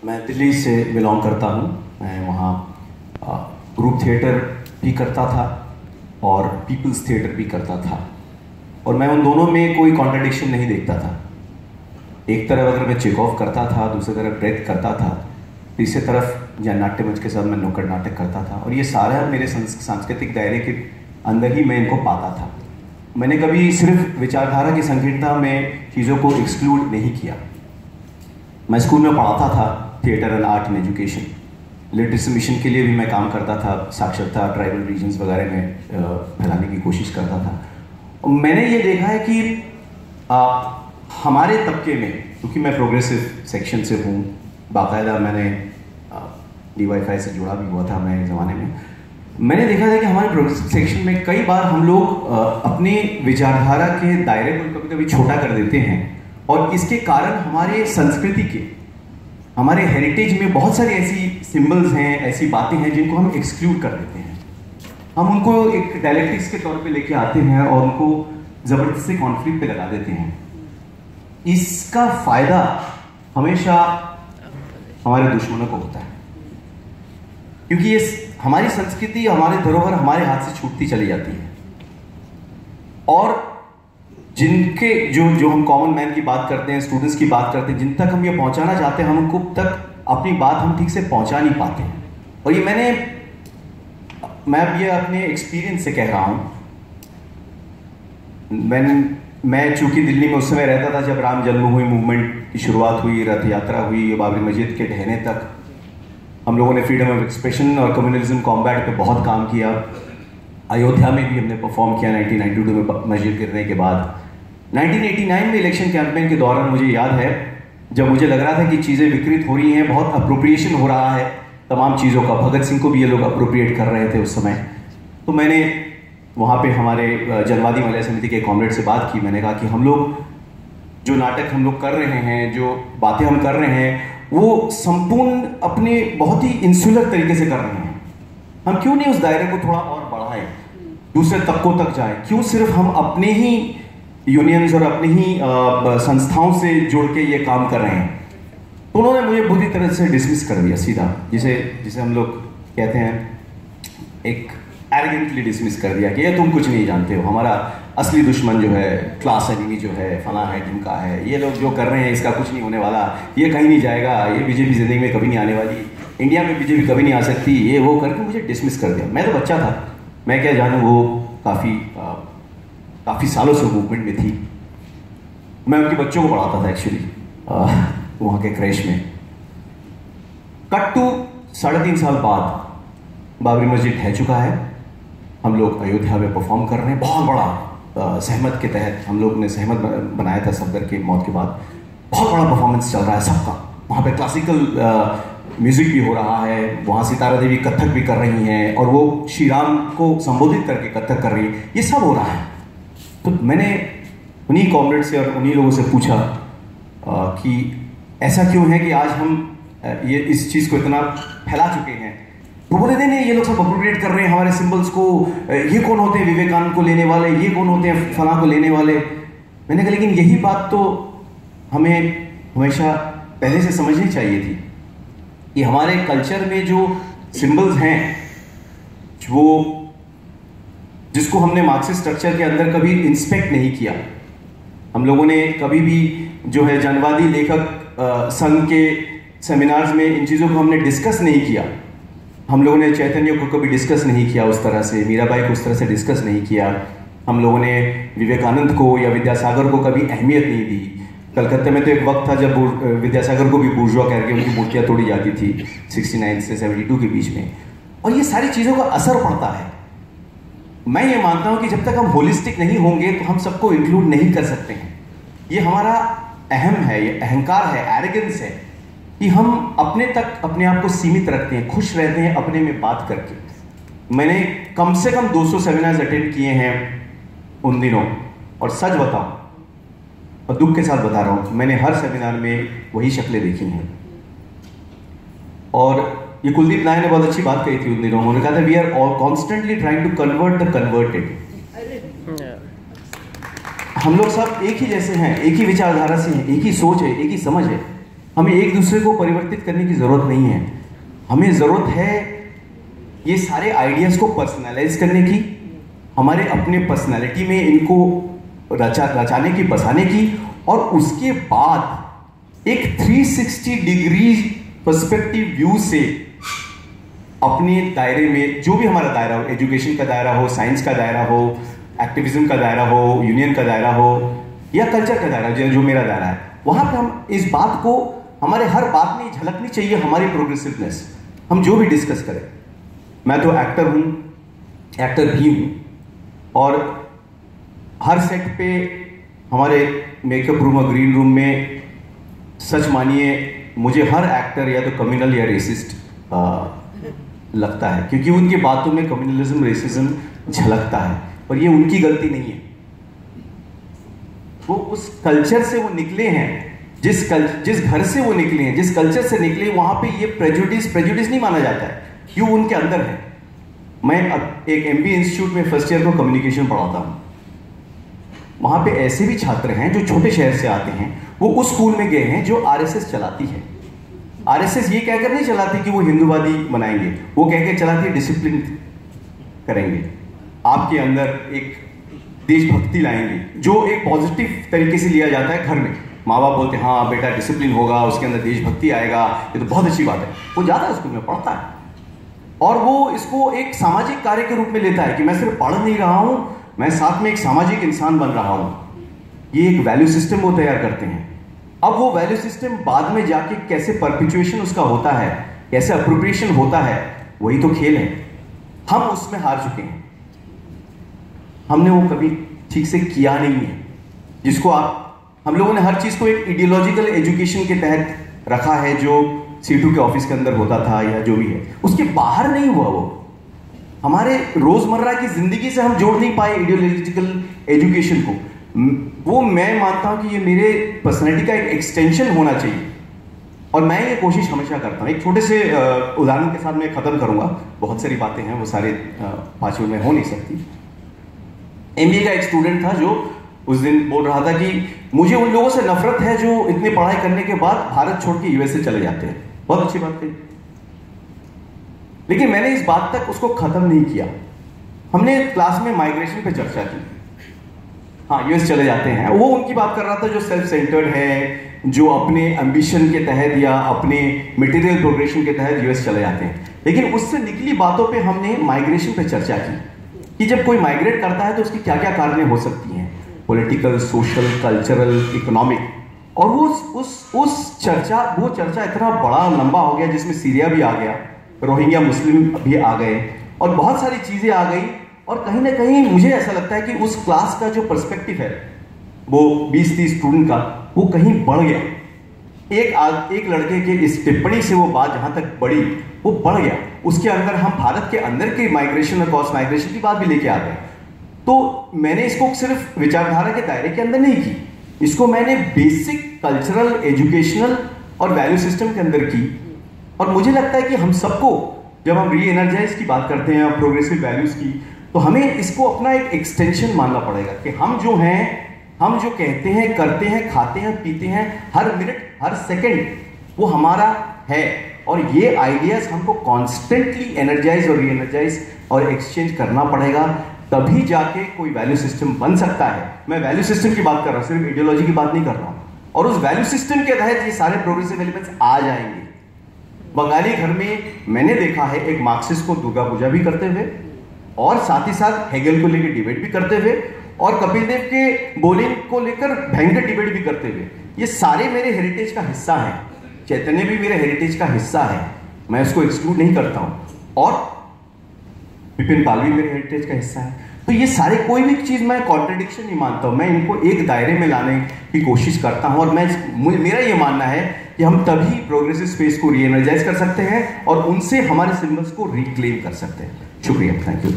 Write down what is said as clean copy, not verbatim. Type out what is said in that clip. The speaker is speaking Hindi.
मैं दिल्ली से बिलोंग करता हूँ। मैं वहाँ ग्रुप थिएटर भी करता था और पीपल्स थिएटर भी करता था, और मैं उन दोनों में कोई कॉन्ट्रडिक्शन नहीं देखता था। एक तरफ अगर मैं चेक ऑफ करता था, दूसरी तरफ ब्रेथ करता था, तीसरी तरफ या नाट्य मंच के साथ मैं नुक्कड़ नाटक करता था, और ये सारा मेरे सांस्कृतिक दायरे के अंदर ही मैं इनको पाता था। मैंने कभी सिर्फ विचारधारा की संकीर्णता में चीज़ों को एक्सक्लूड नहीं किया। मैं स्कूल में पढ़ाता था theatre and art in education. Literacy mission के लिए भी मैं काम करता था, साक्षरता ट्राइबल रीजन्स वगैरह में फैलाने की कोशिश करता था। और मैंने ये देखा है कि हमारे तबके में, क्योंकि मैं प्रोग्रेसिव सेक्शन से हूँ, बाकायदा मैंने DYFI से जुड़ा भी हुआ था मैं इस ज़माने में, मैंने देखा था कि हमारे प्रोग्रेसिव सेक्शन में कई बार हम लोग अपने विचारधारा के दायरे को कभी कभी छोटा कर देते हैं, और इसके कारण हमारे संस्कृति के, हमारे हेरिटेज में बहुत सारी ऐसी सिंबल्स हैं, ऐसी बातें हैं जिनको हम एक्सक्लूड कर देते हैं। हम उनको एक डायलेक्टिक्स के तौर पे लेके आते हैं और उनको ज़बरदस्ती कॉन्फ्लिक्ट पे लगा देते हैं। इसका फायदा हमेशा हमारे दुश्मनों को होता है, क्योंकि ये हमारी संस्कृति, हमारी धरोहर हमारे हाथ से छूटती चली जाती है, और जिनके जो हम कॉमन मैन की बात करते हैं, स्टूडेंट्स की बात करते हैं, जिन तक हम ये पहुंचाना चाहते हैं, हम उनको तक अपनी बात हम ठीक से पहुंचा नहीं पाते हैं। और ये मैं अब ये अपने एक्सपीरियंस से कह रहा हूं। मैं चूंकि दिल्ली में उस समय रहता था जब राम जन्मभूमि मूवमेंट की शुरुआत हुई, रथ यात्रा हुई, बाबरी मस्जिद के ढहने तक हम लोगों ने फ्रीडम ऑफ एक्सप्रेशन और कम्युनलिज्म कॉम्बैट पे बहुत काम किया। अयोध्या में भी हमने परफॉर्म किया 1992 में मस्जिद गिरने के बाद। 1989 में इलेक्शन कैंपेन के दौरान मुझे याद है, जब मुझे लग रहा था कि चीज़ें विकृत हो रही हैं, बहुत अप्रोप्रिएशन हो रहा है तमाम चीज़ों का, भगत सिंह को भी ये लोग अप्रोप्रिएट कर रहे थे उस समय, तो मैंने वहाँ पे हमारे जनवादी महिला समिति के कॉमरेड से बात की। मैंने कहा कि हम लोग जो नाटक हम लोग कर रहे हैं, जो बातें हम कर रहे हैं, वो संपूर्ण अपने बहुत ही इंसुलर तरीके से कर रहे हैं। हम क्यों नहीं उस दायरे को थोड़ा और बढ़ाएं, दूसरे तबकों तक जाएं? क्यों सिर्फ हम अपने ही यूनियंस और अपनी ही संस्थाओं से जुड़ के ये काम कर रहे हैं? तो उन्होंने मुझे बुरी तरह से डिसमिस कर दिया सीधा, जिसे हम लोग कहते हैं, एक एरोगेंटली डिसमिस कर दिया कि ये तुम कुछ नहीं जानते हो, हमारा असली दुश्मन जो है, क्लास एनिमी जो है, फला है, ढिमका है, ये लोग जो कर रहे हैं इसका कुछ नहीं होने वाला, ये कहीं नहीं जाएगा, ये बीजेपी जिंदगी में कभी नहीं आने वाली, इंडिया में बीजेपी कभी नहीं आ सकती, ये वो करके मुझे डिसमिस कर दिया। मैं तो बच्चा था, मैं क्या जानूँ, वो काफ़ी सालों से मूवमेंट में थी। मैं उनके बच्चों को पढ़ाता था एक्चुअली वहाँ के क्रैश में। कट टू 3.5 साल बाद बाबरी मस्जिद ढह चुका है, हम लोग अयोध्या में परफॉर्म कर रहे हैं, बहुत बड़ा सहमत के तहत हम लोग ने सहमत बनाया था सफदर की मौत के बाद। बहुत बड़ा परफॉर्मेंस चल रहा है सबका, वहाँ पे क्लासिकल म्यूजिक भी हो रहा है, वहाँ सितारा देवी कथक भी कर रही हैं, और वो श्री राम को संबोधित करके कथक कर रही है, ये सब हो रहा है। तो मैंने उन्हीं कॉमरेड से और उन्हीं लोगों से पूछा कि ऐसा क्यों है कि आज हम ये इस चीज़ को इतना फैला चुके हैं? तो बोले नहीं, ये लोग सब अप्रोप्रिएट कर रहे हैं हमारे सिंबल्स को, ये कौन होते हैं विवेकानंद को लेने वाले, ये कौन होते हैं फलां को लेने वाले। मैंने कहा लेकिन यही बात तो हमें हमेशा पहले से समझनी चाहिए थी कि हमारे कल्चर में जो सिंबल्स हैं, वो जिसको हमने मार्क्सिस्ट स्ट्रक्चर के अंदर कभी इंस्पेक्ट नहीं किया, हम लोगों ने कभी भी जो है जनवादी लेखक संघ के सेमिनार्स में इन चीज़ों को हमने डिस्कस नहीं किया। हम लोगों ने चैतन्य को कभी डिस्कस नहीं किया उस तरह से, मीराबाई को उस तरह से डिस्कस नहीं किया। हम लोगों ने विवेकानंद को या विद्यासागर को कभी अहमियत नहीं दी। कलकत्ते में तो एक वक्त था जब विद्यासागर को भी बुर्जुआ कह के उनकी मूर्तियाँ तोड़ी जाती थी 69 से 72 के बीच में, और ये सारी चीज़ों का असर पड़ता है। मैं ये मानता हूँ कि जब तक हम होलिस्टिक नहीं होंगे तो हम सबको इंक्लूड नहीं कर सकते हैं। ये हमारा अहम है, ये अहंकार है, एरोगेंस है कि हम अपने तक अपने आप को सीमित रखते हैं, खुश रहते हैं अपने में बात करके। मैंने कम से कम 200 सेमिनार्स अटेंड किए हैं उन दिनों, और सच बताऊं और दुख के साथ बता रहा हूं, मैंने हर सेमिनार में वही शक्लें देखी हैं। और ये कुलदीप नायर ने बहुत अच्छी बात कही थी उन दिनों, उन्होंने कहा था we are all constantly trying to convert the converted. हम लोग सब एक ही जैसे हैं, एक ही विचारधारा से हैं, एक ही सोच है, एक ही समझ है, हमें एक दूसरे को परिवर्तित करने की जरूरत नहीं है। हमें जरूरत है ये सारे आइडियाज को पर्सनलाइज करने की, हमारे अपने पर्सनालिटी में इनको रचाने की, बसाने की, और उसके बाद एक 360 डिग्री पर्सपेक्टिव व्यू से अपने दायरे में, जो भी हमारा दायरा हो, एजुकेशन का दायरा हो, साइंस का दायरा हो, एक्टिविज्म का दायरा हो, यूनियन का दायरा हो, या कल्चर का दायरा, जो मेरा दायरा है, वहां पे हम इस बात को, हमारे हर बात में झलकनी चाहिए हमारी प्रोग्रेसिवनेस। हम जो भी डिस्कस करें, मैं तो एक्टर हूं, एक्टर भी हूं, और हर सेट पे हमारे मेकअप रूम और ग्रीन रूम में, सच मानिए मुझे हर एक्टर या तो कम्युनल या रेसिस्ट लगता है, क्योंकि उनकी बातों में कम्युनलिज्म, रेसिज्म झलकता है, और ये उनकी गलती नहीं है। वो उस कल्चर से वो निकले हैं, जिस घर से वो निकले हैं, जिस कल्चर से निकले, वहां पे ये प्रेजुडिस नहीं माना जाता है, ये उनके अंदर है। मैं अब एक MBA इंस्टीट्यूट में फर्स्ट ईयर को कम्युनिकेशन पढ़ाता हूं। वहां पे ऐसे भी छात्र हैं जो छोटे शहर से आते हैं, वो उस स्कूल में गए हैं जो RSS चलाती है। RSS ये कहकर नहीं चलाती कि वो हिंदूवादी बनाएंगे, वो कहकर चलाती है डिसिप्लिन करेंगे, आपके अंदर एक देशभक्ति लाएंगे, जो एक पॉजिटिव तरीके से लिया जाता है। घर में माँ बाप बोलते हैं हाँ बेटा डिसिप्लिन होगा, उसके अंदर देशभक्ति आएगा, ये तो बहुत अच्छी बात है। वो जाता है स्कूल में, पढ़ता है, और वो इसको एक सामाजिक कार्य के रूप में लेता है कि मैं सिर्फ पढ़ नहीं रहा हूं, मैं साथ में एक सामाजिक इंसान बन रहा हूं। ये एक वैल्यू सिस्टम वो तैयार करते हैं। अब वो वैल्यू सिस्टम बाद में जाके कैसे परपिचुएशन उसका होता है, कैसे अप्रोप्रिएशन होता है, वही तो खेल है। हम उसमें हार चुके हैं, हमने वो कभी ठीक से किया नहीं है। जिसको हम लोगों ने हर चीज को एक आइडियोलॉजिकल एजुकेशन के तहत रखा है, जो C2 के ऑफिस के अंदर होता था या जो भी है, उसके बाहर नहीं हुआ। वो हमारे रोजमर्रा की जिंदगी से हम जोड़ नहीं पाए आइडियोलॉजिकल एजुकेशन को। वो मैं मानता हूं कि ये मेरे पर्सनैलिटी का एक एक्सटेंशन होना चाहिए, और मैं ये कोशिश हमेशा करता हूं। एक छोटे से उदाहरण के साथ मैं खत्म करूंगा, बहुत सारी बातें हैं, वो सारे 5 मिनट में हो नहीं सकती। MBA का एक स्टूडेंट था जो उस दिन बोल रहा था कि मुझे उन लोगों से नफरत है जो इतनी पढ़ाई करने के बाद भारत छोड़ के USA चले जाते हैं। बहुत अच्छी बात थी, लेकिन मैंने इस बात तक उसको खत्म नहीं किया। हमने क्लास में माइग्रेशन पे चर्चा की। हाँ, US चले जाते हैं, वो उनकी बात कर रहा था जो सेल्फ सेंटर्ड है, जो अपने एम्बिशन के तहत या अपने मटेरियल प्रोग्रेशन के तहत US चले जाते हैं। लेकिन उससे निकली बातों पे हमने माइग्रेशन पे चर्चा की कि जब कोई माइग्रेट करता है तो उसकी क्या क्या कारण हो सकती हैं, पॉलिटिकल, सोशल, कल्चरल, इकोनॉमिक। और वो चर्चा इतना बड़ा लंबा हो गया, जिसमें सीरिया भी आ गया, रोहिंग्या मुस्लिम भी आ गए, और बहुत सारी चीजें आ गई। और कहीं ना कहीं मुझे ऐसा लगता है कि उस क्लास का जो पर्सपेक्टिव है, वो 20-30 स्टूडेंट का, वो कहीं बढ़ गया। एक लड़के के इस टिप्पणी से वो बात जहां तक बढ़ी, वो बढ़ गया। उसके अंदर हम भारत के अंदर के माइग्रेशन और क्रॉस माइग्रेशन की बात भी लेके आ गए। तो मैंने इसको सिर्फ विचारधारा के दायरे के अंदर नहीं की, इसको मैंने बेसिक कल्चरल, एजुकेशनल और वैल्यू सिस्टम के अंदर की। और मुझे लगता है कि हम सबको, जब हम री एनर्जाइज की बात करते हैं, प्रोग्रेसिव वैल्यूज की, तो हमें इसको अपना एक एक्सटेंशन मानना पड़ेगा कि हम जो हैं, हम जो कहते हैं, करते हैं, खाते हैं, पीते हैं, हर मिनट, हर सेकंड वो हमारा है। और ये आइडियाज हमको कॉन्स्टेंटली एनर्जाइज और री एनर्जाइज और एक्सचेंज करना पड़ेगा, तभी जाके कोई वैल्यू सिस्टम बन सकता है। मैं वैल्यू सिस्टम की बात कर रहा हूं, सिर्फ आइडियोलॉजी की बात नहीं कर रहा हूं। और उस वैल्यू सिस्टम के तहत ये सारे प्रोग्रेसिव एलिमेंट्स आ जाएंगे। बंगाली घर में मैंने देखा है एक मार्क्सिस्ट को दुर्गा पूजा भी करते हुए, और साथ ही साथ हेगल को लेकर डिबेट भी करते हुए, और कपिल देव के बोलिंग को लेकर भयंकर डिबेट भी करते हुए। ये सारे मेरे हेरिटेज का हिस्सा है। चैतन्य भी मेरे हेरिटेज का हिस्सा है, मैं उसको एक्सक्लूड नहीं करता हूं, और विपिन पाल भी मेरे हेरिटेज का हिस्सा है। तो ये सारे, कोई भी चीज मैं कॉन्ट्रडिक्शन नहीं मानता हूं, मैं इनको एक दायरे में लाने की कोशिश करता हूं। और मेरा ये मानना है कि हम तभी प्रोग्रेसिव स्पेस को री एनर्जाइज कर सकते हैं और उनसे हमारे सिंबल्स को रिक्लेम कर सकते हैं। शुक्रिया, थैंक यू।